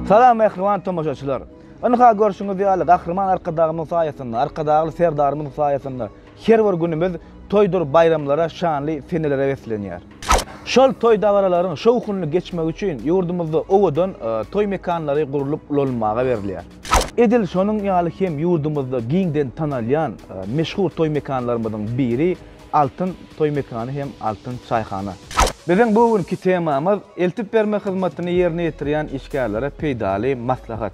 Salam ähriwan tomoşaçylar. Onuha görüşüňiz ýaly gahrman arkadaşymyň saýasynda, arkadaşly serdarymyň saýasynda her bir günimiz toýdur bayramlara şanly senelere weslenýär. Şol toy dawaralaryň şowkuny geçmek üçin ýurdumyzda owadan toy mekanlary gurulyp ulanymaga berilýär. Edil şonuň ýaly hem ýurdumyzda giňden tanalýan meşhur toy mekanlarymyzyň biri Altyn toy mekany hem Altyn çaýhana. Bizim bu günkü temamız eltip berme hyzmatyny ýerine ýetirýän işgärlere peýdaly maslahat.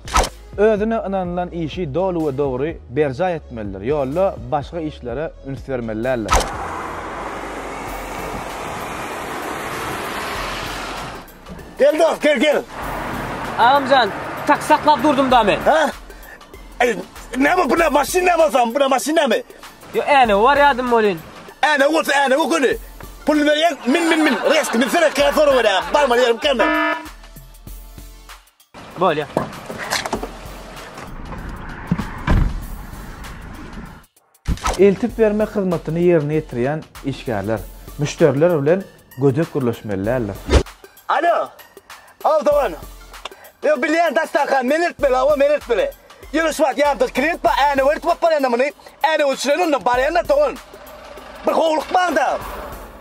Özüne ynanylan işi dolu we dogry berja etmeliler. Ýolla başga işlere üns bermeliler. Gel dost, gel. Ağamcan, tak saklap durdum da men. Ha? Ne bu, buna maşinle mi olsam, buna maşinle mi? Yo, var yadım molin. O günü. Pulunu veriyen, min, reski, min sene kaya soru var ya. Barma diyelim kendine. Bol ya. Eltip berme hyzmatyny ýerine ýetirýän işgärler, müşteriler bilen gödek gürleşmeliler. Alo, Aldovan. Yo bilýän dastakan, menetmeli. Ýürüşmek ýamdyr, klient ba, äne werit bop barýanda meni, äne uçurynyň barýanda toğun. Bir howluk banda.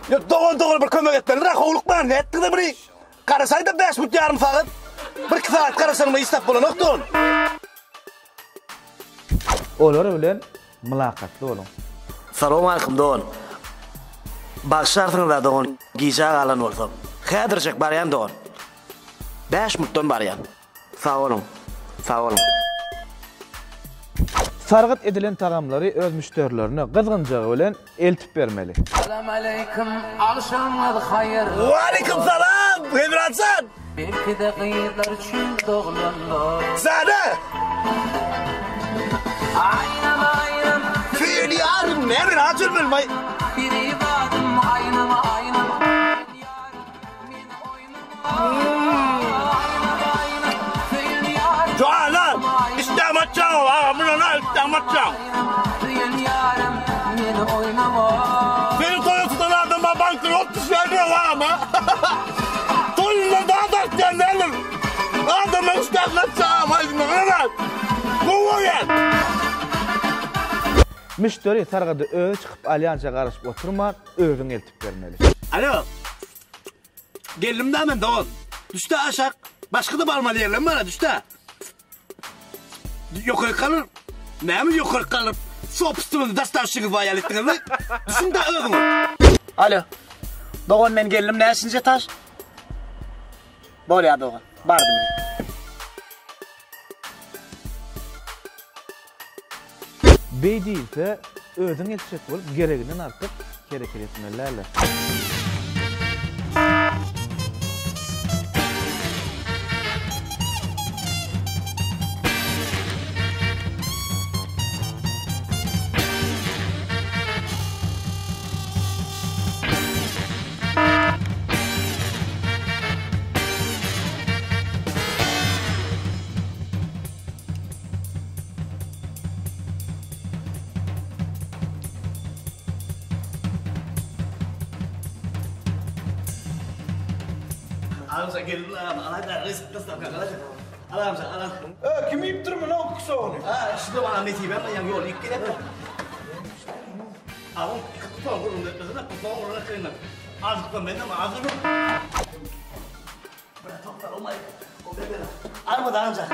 Yo doğru bir kömek etmeli, ra howluk banda, etdi biri. Garasaýda 5 minut ýarym faqat. 1 saat garasaňmy istap bolanok toğun. Olar bilen mülakatly bolun. Salam aleykum doğun. Bagşarsyňyz da doğun, giýjak alan bolsam. Häzirjek barýan doğun. 5 minutdan barýan. Sağ olun. Sargat edilen tagamlary öz müşterilerine gyzgynjagy bilen eltip bermeli. Salam aleykum, akşamlar hayır. Wa aleykum salam, Hemratsan. Belki de kıyıtlar üçün doğulanlar. Sana. Aynam. Fiil yarım, ne bir hatırmıyorum. Bir ibadım aynam. Doğan, istemetcan var, buna istemetcan. Benim Toyota'dan adama bankrot düşerliyor var ama. Toyundan daha da isteyenlerdir. Adama istemetcan, haydi mı? Bu yer. Müşteri sargada öňe çykyp alýança garaşyp oturma, özüň eltip bermeli. Alo. Geldim de ben Doğan. Düştü aşağı. Başka da barmalı yerler mi var düştü? Yukarı kalır. Ne mi yukarı kalır? Sopustumunu dastavşını bayal ettiniz mi? Düşün de öğün. Alo. Doğan ben geldim ne işince taş? Bol ya Doğan. Bardım. Bey değilse özüň eltip bolup gereginden artyp hareket etmeliler. Alamsa geldim lan. Alayda resim tasavvur kalacak. Alamsa. Kim yiyip durma lan kısa onu? Ha, şimdi bana netibe ben yan yol ilk kere. Alın kutu al bunu da kutu al ona kaynak. Azıktan benden mi azık? Bırak toplar olmayı. O bebe. Alma da amca.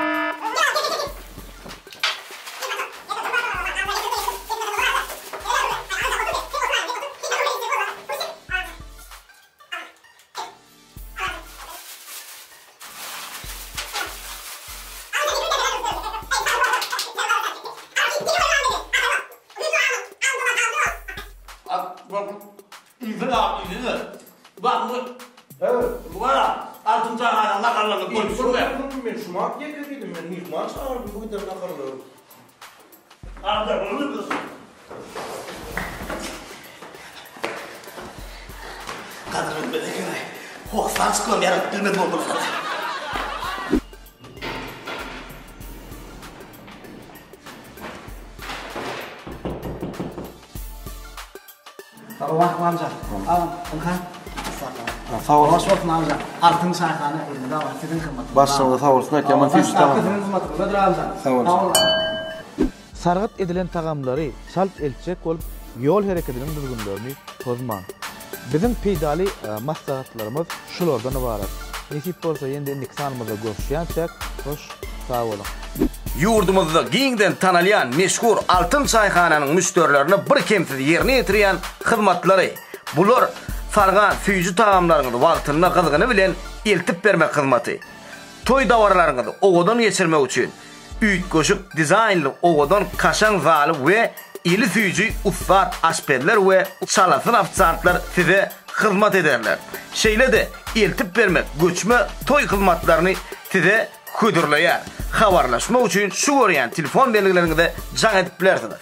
Bak bu. Evet. Bu var. Altın çağır Allah kararını koy. Ben şumak yedirdim ben. Hikman çağırdım bu kadar nakarlı. Arda bunu kız. Kadının belekine. Hoşlan çıkıyorum yarın bilmem oldu sana. Allah amca. Al, kan. Sakla. Sağ ol. Hoş olsun amca. Altın çayxana elinde var. Sizin hizmetiniz. Başınıza sağ olsun. Yaman fiş tamam. Sizin hizmetinizde dur amca. Sağ olun. Sargat edilen tagamlary şalt elçek bolup yol hereketinin düzgünlüğünü bozman. Bizim peýdali maslahatlarymız şulardan ibaret. Nesip bolsa ýende indik sanymyza görüşýänçek, hoş sağ bolun. Yurdumuzda giňden tanalýan meşhur Altyn çayxananyň müşterilerini bir kemsiz ýerine ýetirýän hyzmatlary. Bular sargan süýjü tagamlaryny wagtyna gyzygyny bilen eltip bermek hyzmaty. Toy dawarlaryny owadan geçirmek üçin üýt goşup dizaynly owadan kaşan zaly we ili süýjü ustat aşperler we çalasyn afsantlar size hyzmat ederler. Şeýle de eltip bermek, göçme toy hyzmatlaryny size ködürleýär. Habarlaşma üçin şu görýän telefon belgilerini de jaň edip bilersiňiz.